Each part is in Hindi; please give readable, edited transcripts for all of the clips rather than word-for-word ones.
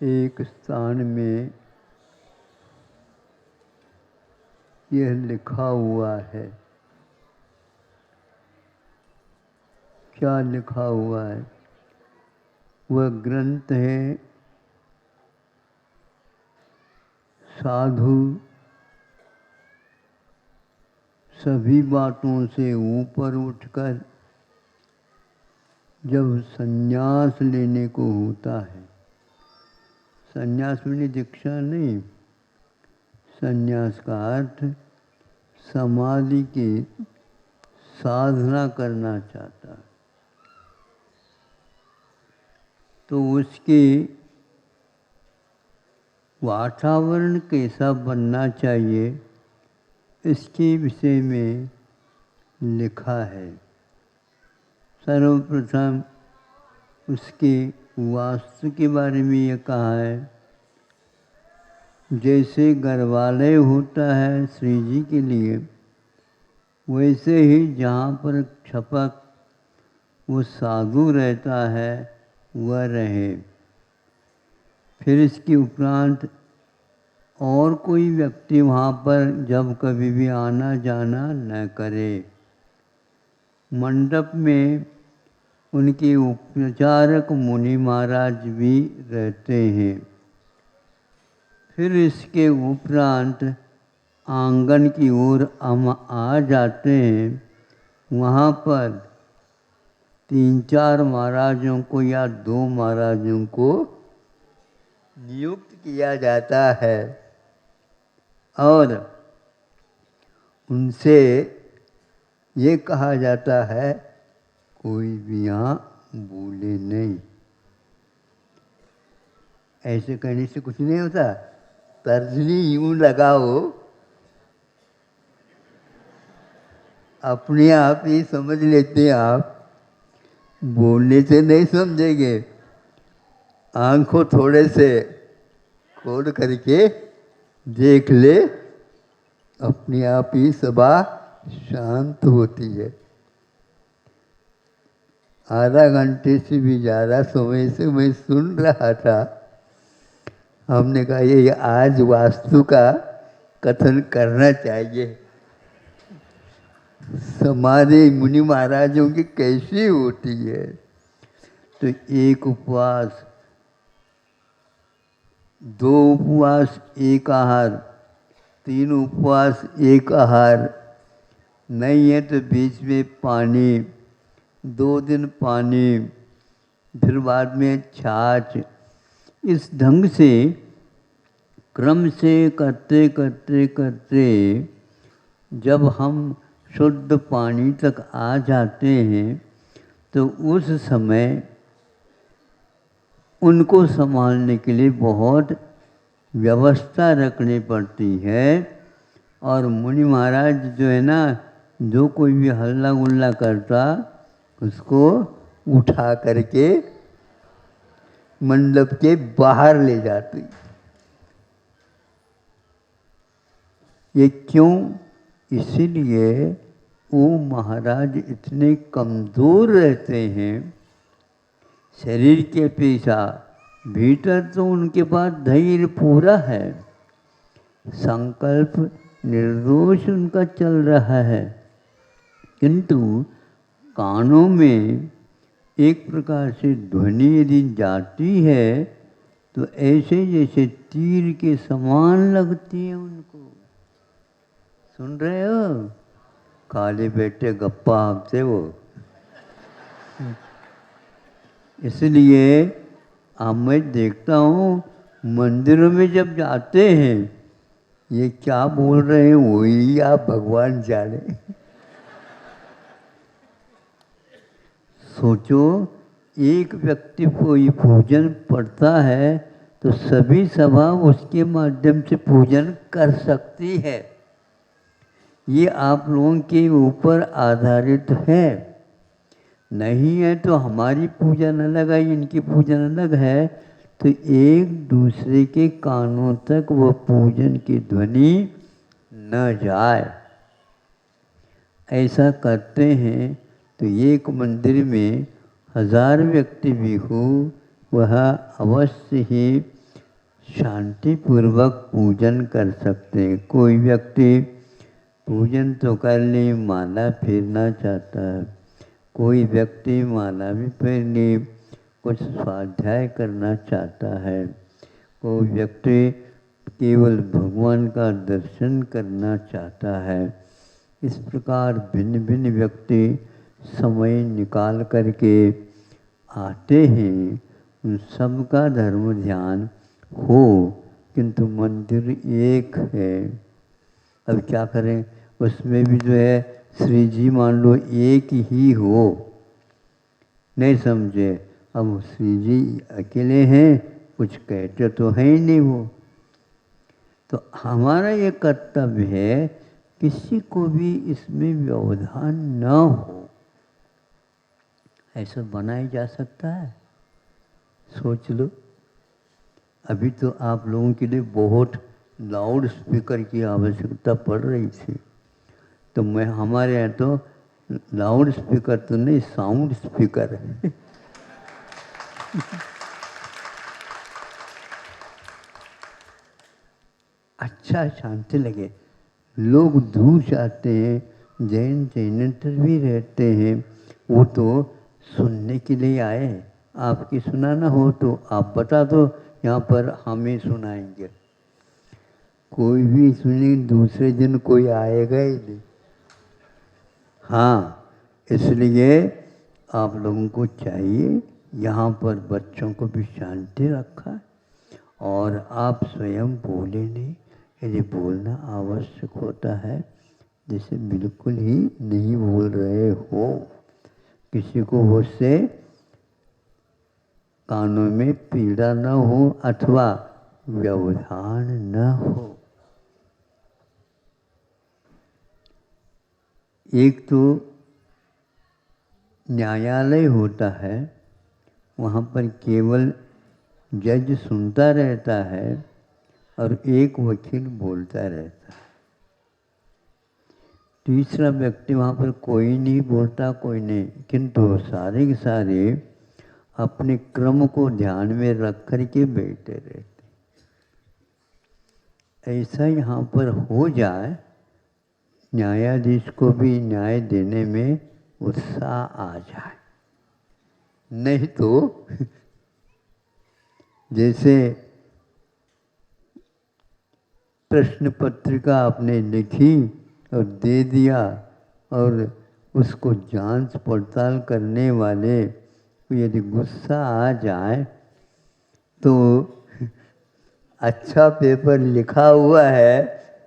एक स्थान में यह लिखा हुआ है। क्या लिखा हुआ है? वह ग्रंथ है साधु सभी बातों से ऊपर उठकर जब संन्यास लेने को होता है, संन्यास में दीक्षा नहीं, संन्यास का अर्थ समाधि की साधना करना चाहता है, तो उसके वातावरण कैसा बनना चाहिए इसके विषय में लिखा है। सर्वप्रथम उसके वास्तु के बारे में ये कहा है, जैसे गर्भालय होता है श्री जी के लिए, वैसे ही जहाँ पर छपक वो साधु रहता है वह रहे। फिर इसके उपरांत और कोई व्यक्ति वहाँ पर जब कभी भी आना जाना न करे। मंडप में उनके उपचारक मुनि महाराज भी रहते हैं। फिर इसके उपरांत आंगन की ओर हम आ जाते हैं। वहाँ पर 3-4 महाराजों को या 2 महाराजों को नियुक्त किया जाता है और उनसे ये कहा जाता है कोई भी यहाँ बोले नहीं। ऐसे कहने से कुछ नहीं होता, तर्जनी यूं लगाओ, अपने आप ही समझ लेते हैं आप, बोलने से नहीं समझेंगे। आंखों थोड़े से खोल करके देख ले, अपने आप ही सभा शांत होती है। आधा घंटे से भी ज़्यादा समय से मैं सुन रहा था। हमने कहा ये आज वास्तु का कथन करना चाहिए। समाधि मुनि महाराजों की कैसी होती है। तो 1 उपवास, 2 उपवास 1 आहार, 3 उपवास 1 आहार, नहीं है तो बीच में पानी, 2 दिन पानी, फिर बाद में छाछ। इस ढंग से क्रम से करते करते करते जब हम शुद्ध पानी तक आ जाते हैं तो उस समय उनको संभालने के लिए बहुत व्यवस्था रखनी पड़ती है। और मुनि महाराज जो है ना, जो कोई भी हल्ला गुल्ला करता उसको उठा करके मंडप के बाहर ले जाते। ये क्यों? इसीलिए वो महाराज इतने कमज़ोर रहते हैं शरीर के अपेक्षा, भीतर तो उनके पास धैर्य पूरा है, संकल्प निर्दोष उनका चल रहा है, किंतु कानों में एक प्रकार से ध्वनि यदि जाती है तो ऐसे जैसे तीर के समान लगती है उनको। सुन रहे हो? काले बेटे गप्पा हमसे वो। इसलिए अब मैं देखता हूँ मंदिरों में जब जाते हैं, ये क्या बोल रहे हैं वही आप भगवान जाने। सोचो, एक व्यक्ति कोई पूजन पढ़ता है तो सभी सभा उसके माध्यम से पूजन कर सकती है। ये आप लोगों के ऊपर आधारित है। नहीं है तो हमारी पूजन अलग है, इनकी पूजन अलग है, तो एक दूसरे के कानों तक वो पूजन की ध्वनि न जाए। ऐसा करते हैं तो एक मंदिर में 1000 व्यक्ति भी हो, वह अवश्य ही शांति पूर्वक पूजन कर सकते हैं। कोई व्यक्ति पूजन तो कर ली, माला फेरना चाहता है, कोई व्यक्ति माला भी फेर ली, कुछ स्वाध्याय करना चाहता है, कोई व्यक्ति केवल भगवान का दर्शन करना चाहता है। इस प्रकार भिन्न भिन्न व्यक्ति समय निकाल करके आते हैं। उन सब का धर्म ध्यान हो, किंतु मंदिर एक है। अब क्या करें, उसमें भी जो है श्री जी मान लो एक ही हो, नहीं समझे। अब श्री जी अकेले हैं, कुछ कहते तो है ही नहीं वो। तो हमारा ये कर्तव्य है किसी को भी इसमें व्यवधान न हो, ऐसा बनाया जा सकता है। सोच लो, अभी तो आप लोगों के लिए बहुत लाउड स्पीकर की आवश्यकता पड़ रही थी, तो मैं हमारे यहाँ तो लाउड स्पीकर तो नहीं, साउंड स्पीकर है। अच्छा शांति लगे। लोग दूर जाते हैं, जैन जैनेतर भी रहते हैं, वो तो सुनने के लिए आए। आपकी सुनाना हो तो आप बता दो, यहाँ पर हम ही सुनाएंगे। कोई भी सुनी, दूसरे दिन कोई आएगा ही नहीं। हाँ, इसलिए आप लोगों को चाहिए, यहाँ पर बच्चों को भी शांति रखा और आप स्वयं बोले नहीं। यदि बोलना आवश्यक होता है, जैसे बिल्कुल ही नहीं बोल रहे हो, किसी को उससे कानों में पीड़ा न हो अथवा व्यवधान न हो। एक तो न्यायालय होता है, वहाँ पर केवल जज सुनता रहता है और एक वकील बोलता रहता है। तीसरा व्यक्ति वहाँ पर कोई नहीं बोलता, कोई नहीं, किंतु सारे के सारे अपने क्रम को ध्यान में रख कर के बैठे रहते। ऐसा यहाँ पर हो जाए, न्यायाधीश को भी न्याय देने में उत्साह आ जाए। नहीं तो जैसे प्रश्न पत्रिका आपने लिखी और दे दिया, और उसको जांच पड़ताल करने वाले को यदि गुस्सा आ जाए तो अच्छा पेपर लिखा हुआ है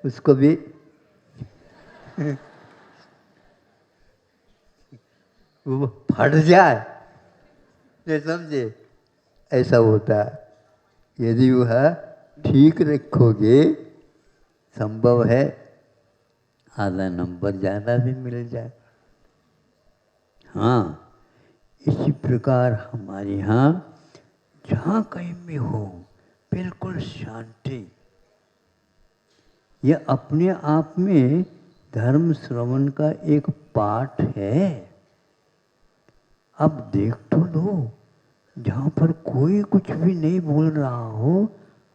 उसको भी वो फट जाए, नहीं समझे, ऐसा होता है। यदि वह ठीक रखोगे, संभव है आधा नंबर ज़्यादा भी मिल जाए। हाँ, इसी प्रकार हमारे यहाँ जहाँ कहीं भी हो बिल्कुल शांति, यह अपने आप में धर्म श्रवण का एक पाठ है। अब देख तो लो, जहाँ पर कोई कुछ भी नहीं बोल रहा हो,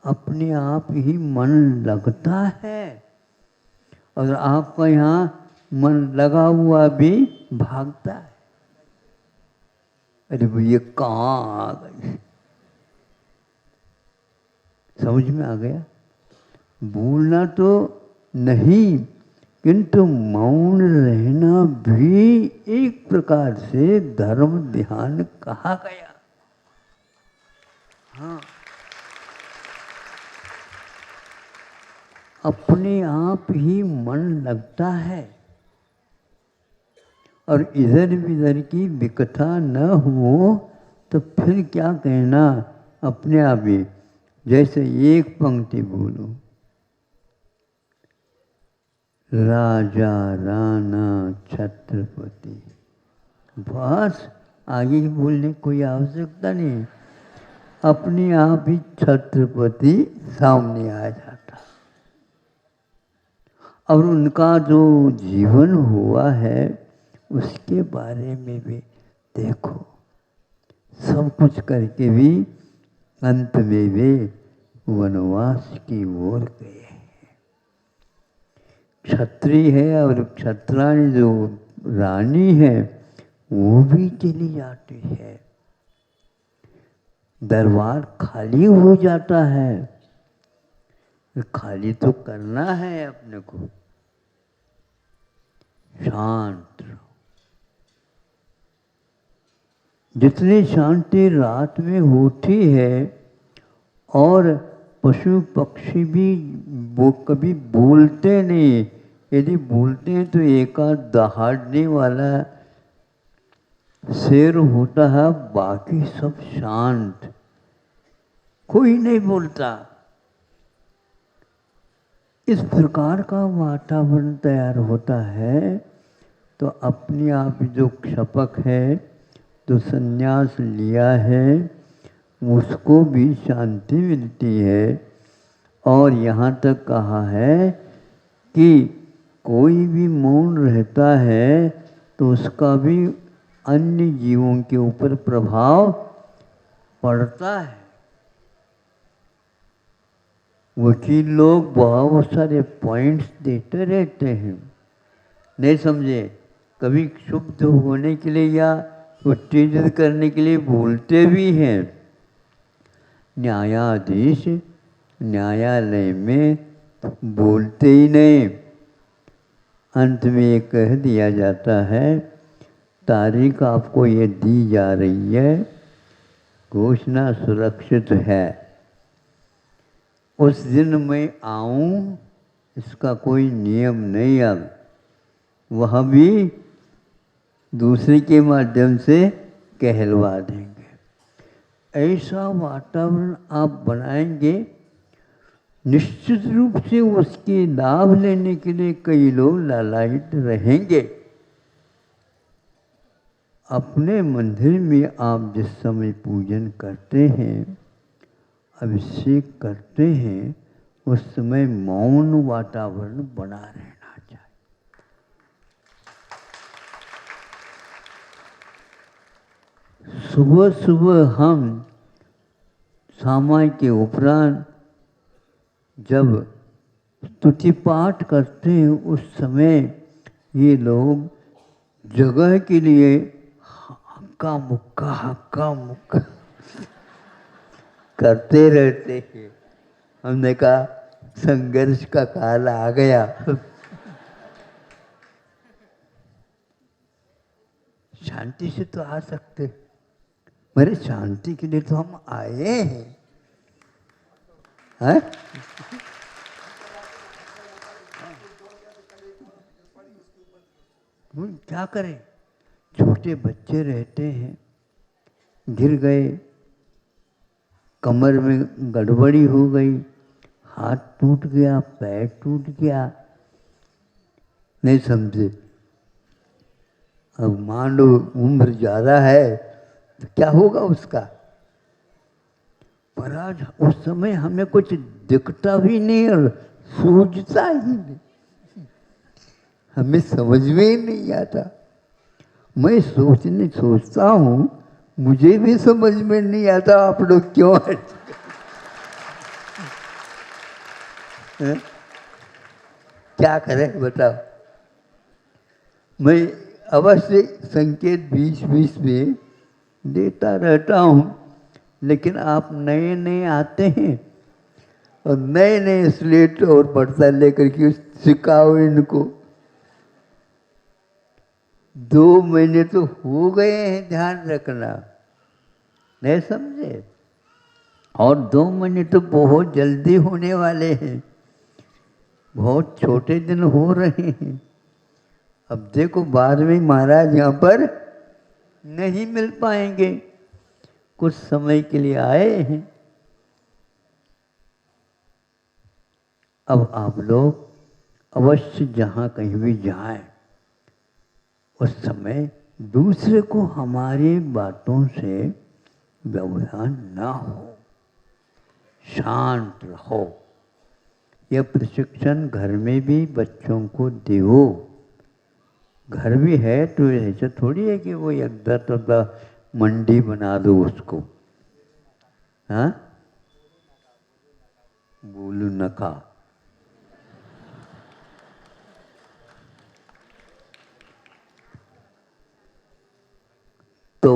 अपने आप ही मन लगता है, और आपका यहाँ मन लगा हुआ भी भागता है। अरे ये कहाँ आ गई, समझ में आ गया। बोलना तो नहीं, किंतु मौन रहना भी एक प्रकार से धर्म ध्यान कहा गया। हाँ, अपने आप ही मन लगता है, और इधर विधर की विकथा न हो तो फिर क्या कहना, अपने आप ही जैसे एक पंक्ति बोलो, राजा राणा छत्रपति, बस आगे बोलने की कोई आवश्यकता नहीं, अपने आप ही छत्रपति सामने आ जाता। और उनका जो जीवन हुआ है उसके बारे में भी देखो, सब कुछ करके भी अंत में वे वनवास की ओर गए हैं। क्षत्रिय है और क्षत्राणी जो रानी है वो भी चली जाती है, दरबार खाली हो जाता है। खाली तो करना है अपने को। शांत रहो। जितनी शांति रात में होती है, और पशु पक्षी भी वो कभी बोलते नहीं, यदि बोलते हैं तो एकाध दहाड़ने वाला शेर होता है, बाकी सब शांत, कोई नहीं बोलता। इस प्रकार का वातावरण तैयार होता है। तो अपने आप जो क्षपक है, जो संन्यास लिया है, उसको भी शांति मिलती है। और यहाँ तक कहा है कि कोई भी मौन रहता है तो उसका भी अन्य जीवों के ऊपर प्रभाव पड़ता है। वकील लोग बहुत सारे पॉइंट्स देते रहते हैं, नहीं समझे, कभी शुद्ध होने के लिए या उत्तेजित करने के लिए बोलते भी हैं। न्यायाधीश न्यायालय में बोलते ही नहीं, अंत में ये कह दिया जाता है तारीख आपको ये दी जा रही है, घोषणा सुरक्षित है, उस दिन मैं आऊं इसका कोई नियम नहीं। अब वह भी दूसरे के माध्यम से कहलवा देंगे। ऐसा वातावरण आप बनाएंगे, निश्चित रूप से उसके लाभ लेने के लिए कई लोग लालायित रहेंगे। अपने मंदिर में आप जिस समय पूजन करते हैं, अभिषेक करते हैं, उस समय मौन वातावरण बना रहना चाहिए। सुबह सुबह हम सामाय के उपरांत जब स्तुति पाठ करते हैं, उस समय ये लोग जगह के लिए हक्का मुक्का करते रहते हैं। हमने कहा संघर्ष का काल आ गया। शांति से तो आ सकते, मेरे शांति के लिए तो हम आए हैं, हैं? क्या करें, छोटे बच्चे रहते हैं, गिर गए, कमर में गड़बड़ी हो गई, हाथ टूट गया, पैर टूट गया, नहीं समझे। अब मान लो उम्र ज़्यादा है तो क्या होगा उसका। पर आज उस समय हमें कुछ दिखता भी नहीं और सूझता ही नहीं, हमें समझ में ही नहीं आता। मैं सोचता हूँ, मुझे भी समझ में नहीं आता आप लोग क्यों है? क्या करें बताओ। मैं अवश्य संकेत बीच बीच में देता रहता हूँ, लेकिन आप नए नए आते हैं और नए नए स्लेट और पढ़ता लेकर के सिखाओ इनको। 2 महीने तो हो गए हैं, ध्यान रखना, नहीं समझे। और 2 महीने तो बहुत जल्दी होने वाले हैं, बहुत छोटे दिन हो रहे हैं। अब देखो बाद में महाराज यहाँ पर नहीं मिल पाएंगे, कुछ समय के लिए आए हैं। अब आप लोग अवश्य जहाँ कहीं भी जाएं, उस समय दूसरे को हमारी बातों से व्यवधान ना हो, शांत रहो। यह प्रशिक्षण घर में भी बच्चों को दो। घर भी है तो ऐसा थोड़ी है कि वो एकदम मंडी बना दो उसको, हाँ? न खा। तो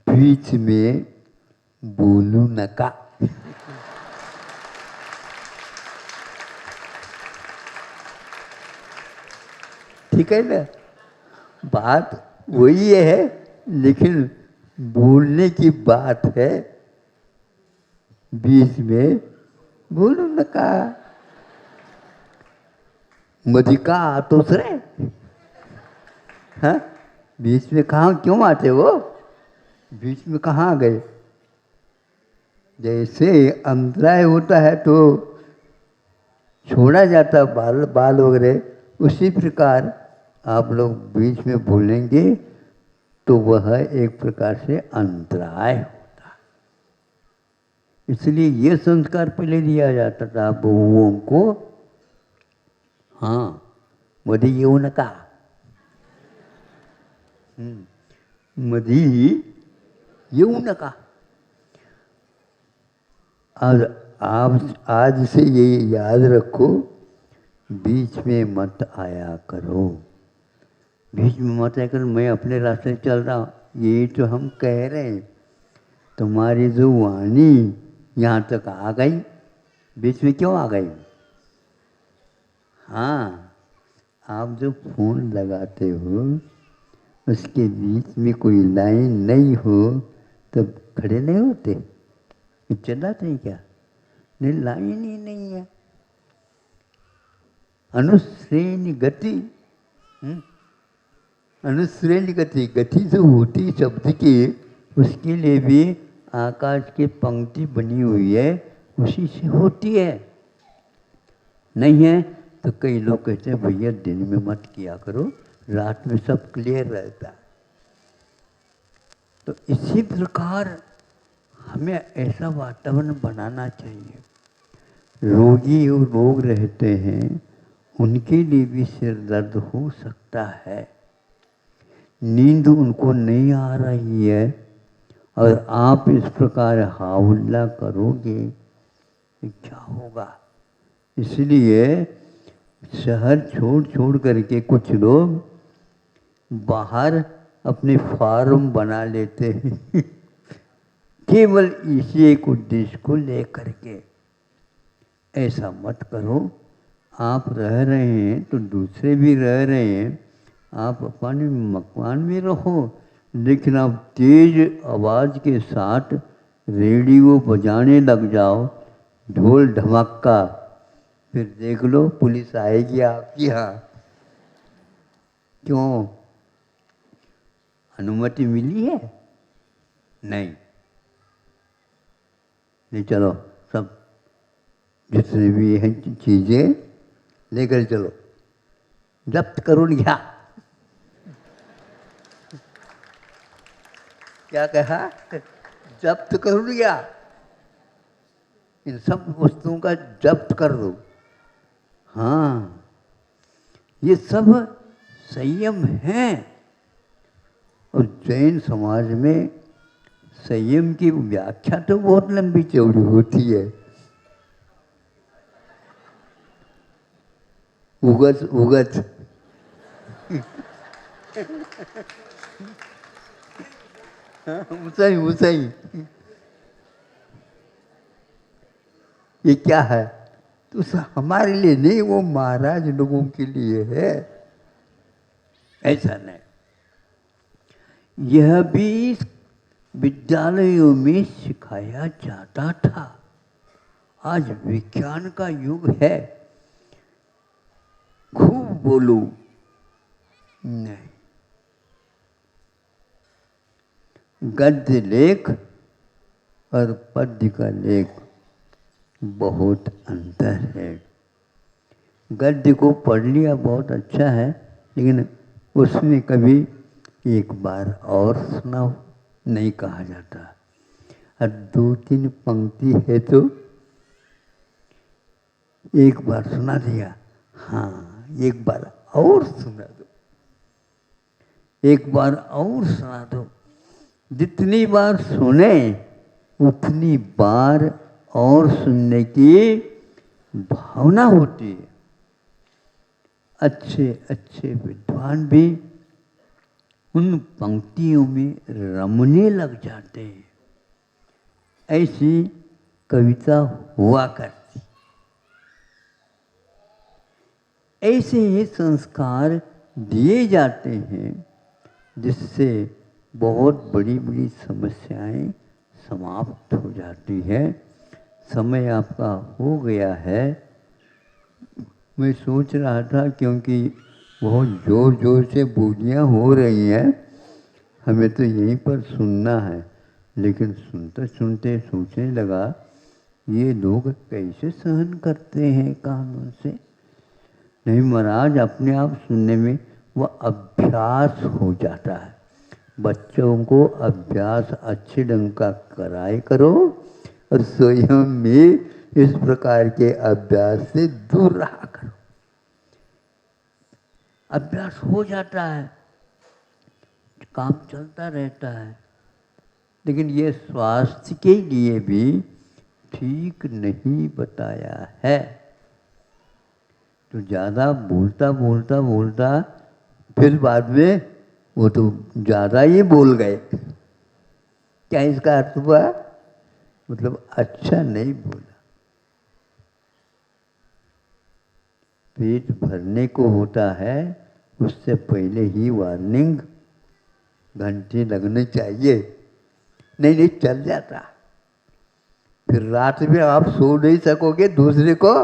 बीच में बोलू न का। ठीक है ना, बात वही है, लेकिन बोलने की बात है, बीच में बोलू न का। मदिका तो सरे, हाँ, बीच में कहाँ क्यों आते वो, बीच में कहाँ गए। जैसे अंतराय होता है तो छोड़ा जाता बाल बाल वगैरह, उसी प्रकार आप लोग बीच में बोलेंगे तो वह एक प्रकार से अंतराय होता है। इसलिए ये संस्कार पहले दिया जाता था बहुओं को। हाँ, मधी येऊ नका, मधी येऊ नका। आज से ये याद रखो, बीच में मत आया करो, बीच में मत आया करो। मैं अपने रास्ते चल रहा हूँ, ये तो हम कह रहे हैं, तुम्हारी जो वाणी यहाँ तक आ गई, बीच में क्यों आ गई। हाँ, आप जो फोन लगाते हो उसके बीच में कोई लाइन नहीं हो तब खड़े नहीं होते, चिल्लाते हैं क्या। नहीं, लाइन ही नहीं है। अनुश्रेणी गति, अनुश्रेणी गति, गति जो होती शब्द की, उसके लिए भी आकाश की पंक्ति बनी हुई है, उसी से होती है। नहीं है तो कई लोग कहते हैं भैया दिन में मत किया करो, रात में सब क्लियर रहता है। तो इसी प्रकार हमें ऐसा वातावरण बनाना चाहिए। रोगी और रोग रहते हैं, उनके लिए भी सिर दर्द हो सकता है, नींद उनको नहीं आ रही है, और आप इस प्रकार हाउल्ला करोगे तो क्या होगा। इसलिए शहर छोड़ छोड़ करके कुछ लोग बाहर अपने फार्म बना लेते हैं केवल इसी एक उद्देश्य को लेकर के। ऐसा मत करो। आप रह रहे हैं तो दूसरे भी रह रहे हैं, आप अपने मकान में रहो, लेकिन आप तेज आवाज़ के साथ रेडियो बजाने लग जाओ, ढोल ढमाका, फिर देख लो पुलिस आएगी आपके यहाँ। क्यों, अनुमति मिली है? नहीं। नहीं, चलो सब जितने भी हैं चीज़ें लेकर चलो, जब्त करूँ क्या। क्या कहा, जब्त करूँ क्या, इन सब वस्तुओं का जब्त कर दो। हाँ, ये सब संयम है। और जैन समाज में संयम की व्याख्या तो बहुत लंबी चौड़ी होती है। उगत उगत ऊंचाई ऊंचाई, ये क्या है, तो हमारे लिए नहीं, वो महाराज लोगों के लिए है। ऐसा नहीं, यह भी विद्यालयों में सिखाया जाता था। आज विज्ञान का युग है, खूब बोलो नहीं। गद्य लेख और पद्य का लेख बहुत अंतर है। गद्य को पढ़ लिया बहुत अच्छा है, लेकिन उसमें कभी एक बार और सुनाओ नहीं कहा जाता। और 2-3 पंक्ति है तो एक बार सुना दिया, हाँ एक बार और सुना दो, एक बार और सुना दो। जितनी बार सुने उतनी बार और सुनने की भावना होती है। अच्छे अच्छे विद्वान भी उन पंक्तियों में रमने लग जाते हैं। ऐसी कविता हुआ करती। ऐसे ही संस्कार दिए जाते हैं जिससे बहुत बड़ी बड़ी समस्याएं समाप्त हो जाती है। समय आपका हो गया है। मैं सोच रहा था क्योंकि बहुत ज़ोर ज़ोर से बोलियाँ हो रही हैं, हमें तो यहीं पर सुनना है, लेकिन सुनते सुनते सोचने लगा ये लोग कैसे सहन करते हैं कानों से। नहीं महाराज, अपने आप सुनने में वह अभ्यास हो जाता है। बच्चों को अभ्यास अच्छे ढंग का कराए करो और स्वयं में इस प्रकार के अभ्यास से दूर रहा करो। अभ्यास हो जाता है, काम चलता रहता है, लेकिन ये स्वास्थ्य के लिए भी ठीक नहीं बताया है। तो ज़्यादा बोलता बोलता बोलता फिर बाद में वो तो ज़्यादा ही बोल गए। क्या इसका अर्थ हुआ? मतलब अच्छा नहीं बोला। पेट भरने को होता है, उससे पहले ही वार्निंग घंटे लगने चाहिए, नहीं नहीं चल जाता। फिर रात में आप सो नहीं सकोगे, दूसरे को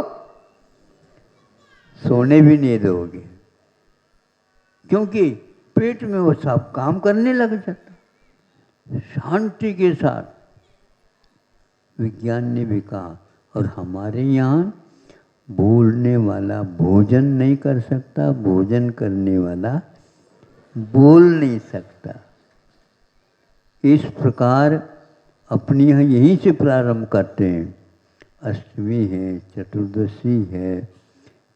सोने भी नहीं दोगे, क्योंकि पेट में वो सब काम करने लग जाता। शांति के साथ विज्ञान ने भी कहा, और हमारे यहाँ बोलने वाला भोजन नहीं कर सकता, भोजन करने वाला बोल नहीं सकता। इस प्रकार अपने यहाँ यहीं से प्रारंभ करते हैं। अष्टमी है, चतुर्दशी है,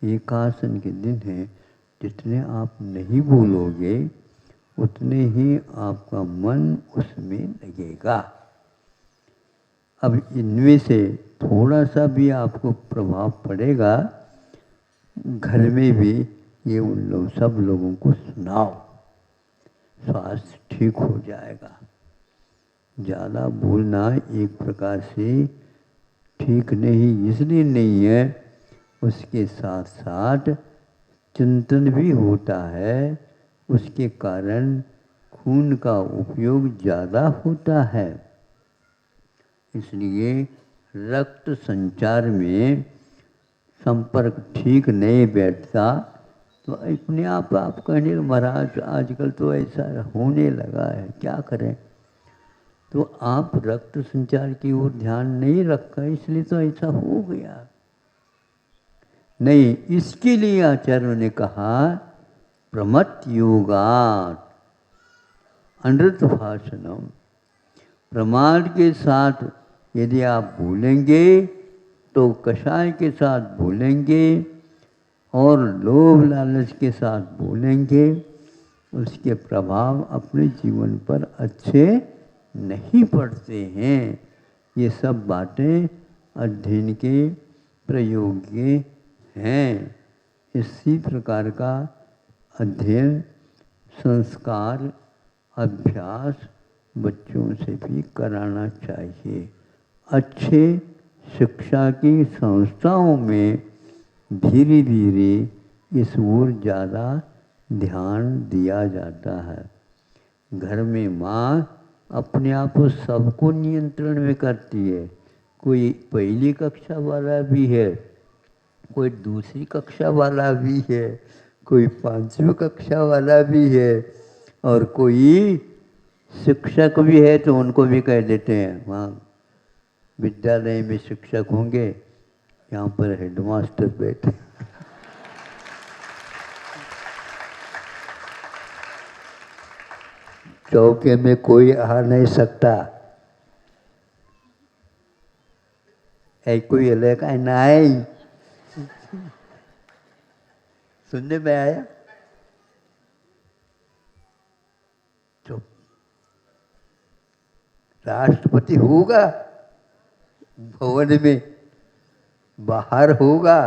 एकादशी के दिन है, जितने आप नहीं बोलोगे उतने ही आपका मन उसमें लगेगा। अब इनमें से थोड़ा सा भी आपको प्रभाव पड़ेगा, घर में भी ये उन लोग सब लोगों को सुनाओ, स्वास्थ्य ठीक हो जाएगा। ज़्यादा बोलना एक प्रकार से ठीक नहीं इसलिए नहीं है, उसके साथ साथ चिंतन भी होता है, उसके कारण खून का उपयोग ज़्यादा होता है। इसलिए रक्त संचार में संपर्क ठीक नहीं बैठता तो अपने आप कहने महाराज आजकल तो ऐसा होने लगा है, क्या करें। तो आप रक्त संचार की ओर ध्यान नहीं रखा, इसलिए तो ऐसा हो गया। नहीं, इसके लिए आचार्यों ने कहा प्रमत योगात अनृत भाषणम। प्रमाद के साथ यदि आप भूलेंगे तो कषाय के साथ भूलेंगे, और लोभ लालच के साथ भूलेंगे, उसके प्रभाव अपने जीवन पर अच्छे नहीं पड़ते हैं। ये सब बातें अध्ययन के प्रयोग्य हैं। इसी प्रकार का अध्ययन, संस्कार, अभ्यास बच्चों से भी कराना चाहिए। अच्छे शिक्षा की संस्थाओं में धीरे धीरे इस ओर ज़्यादा ध्यान दिया जाता है। घर में माँ अपने आप को सबको नियंत्रण में करती है। कोई पहली कक्षा वाला भी है, कोई दूसरी कक्षा वाला भी है, कोई 5वीं कक्षा वाला भी है, और कोई शिक्षक भी है तो उनको भी कह देते हैं वहाँ विद्यालय में शिक्षक होंगे, यहाँ पर हेडमास्टर बैठे। चौके में कोई आ नहीं सकता, ऐ कोई अलग नहीं। सुनने में आया? चुप। राष्ट्रपति होगा भवन में बाहर होगा,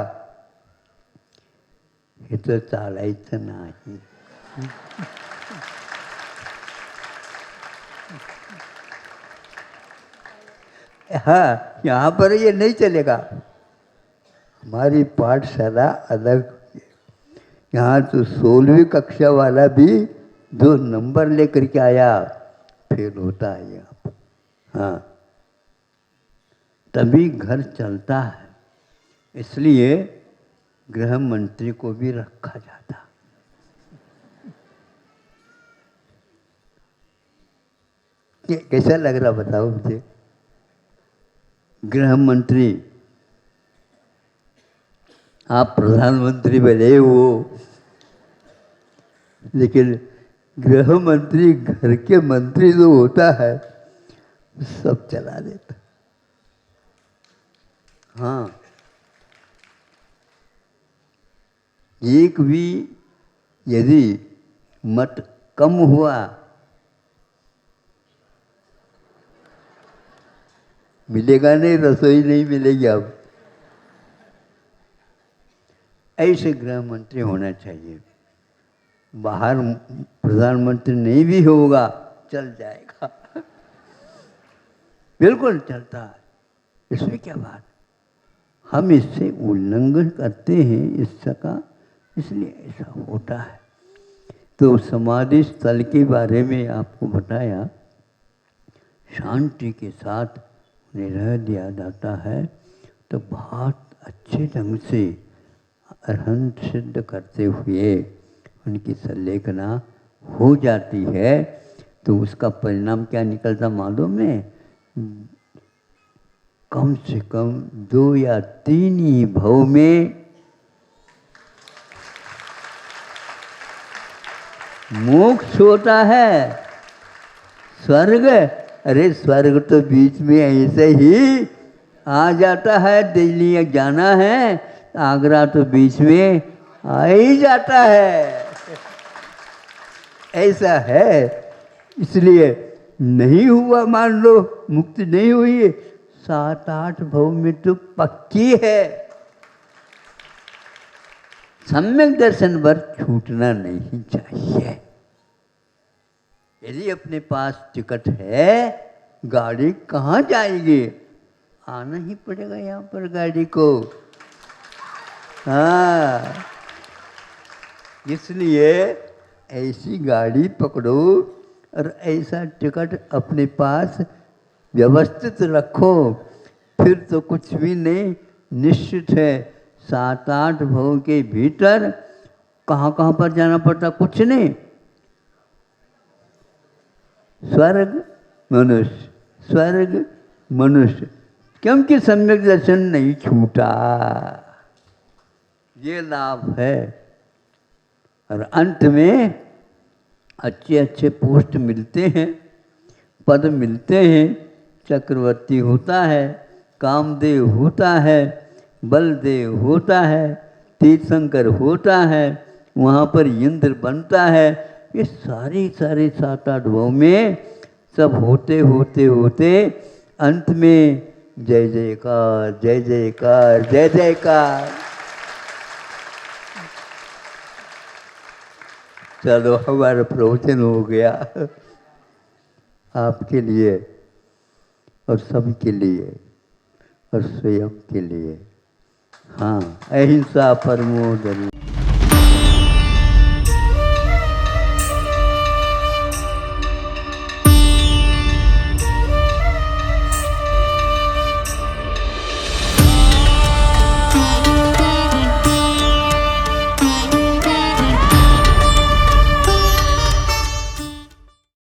हे तो चालायचं नाही. हाँ, यहाँ पर ये नहीं चलेगा. हमारी पाठशाला अलग. यहाँ तो 16वीं कक्षा वाला भी जो नंबर लेकर के आया फेल होता है यहाँ पर. हाँ, तभी घर चलता है. इसलिए गृह मंत्री को भी रखा जाता. कैसा लग रहा बताओ मुझे. गृह मंत्री, आप प्रधानमंत्री भले हो, लेकिन गृह मंत्री घर के मंत्री जो होता है सब चला देता. हाँ, एक भी यदि मत कम हुआ, मिलेगा नहीं, रसोई नहीं मिलेगी. अब ऐसे गृह मंत्री होना चाहिए. बाहर प्रधानमंत्री नहीं भी होगा चल जाएगा. बिल्कुल चलता है. इसमें क्या बात. हम इससे उल्लंघन करते हैं इसका, इसलिए ऐसा होता है. तो समाधि स्थल के बारे में आपको बताया. शांति के साथ उन्हें रह दिया जाता है तो बहुत अच्छे ढंग से अरहंत सिद्ध करते हुए उनकी संलेखना हो जाती है. तो उसका परिणाम क्या निकलता मालूम है. कम से कम 2 या 3 ही भव में मोक्ष होता है. स्वर्ग, अरे स्वर्ग तो बीच में ऐसे ही आ जाता है. दिल्ली जाना है, आगरा तो बीच में आ ही जाता है. ऐसा है. इसलिए नहीं हुआ, मान लो मुक्ति नहीं हुई, 7-8 भव में तो पक्की है. सम्यक दर्शन पर छूटना नहीं चाहिए. यदि अपने पास टिकट है, गाड़ी कहाँ जाएगी. आना ही पड़ेगा यहाँ पर गाड़ी को. हाँ, इसलिए ऐसी गाड़ी पकड़ो और ऐसा टिकट अपने पास व्यवस्थित रखो. फिर तो कुछ भी नहीं, निश्चित है. 7-8 भव के भीतर कहाँ कहाँ पर जाना पड़ता, कुछ नहीं. स्वर्ग मनुष्य, स्वर्ग मनुष्य, क्योंकि सम्यक दर्शन नहीं छूटा. ये लाभ है. और अंत में अच्छे अच्छे पोस्ट मिलते हैं, पद मिलते हैं. चक्रवर्ती होता है, कामदेव होता है, बलदेव होता है, तीर्थंकर होता है, वहाँ पर इंद्र बनता है. ये सारे 7-8 भव में सब होते होते होते अंत में जय जयकार, जय जयकार, जय जयकार. चलो, हमारा प्रवचन हो गया आपके लिए और सबके लिए और स्वयं के लिए. हाँ, अहिंसा परमो धर्म.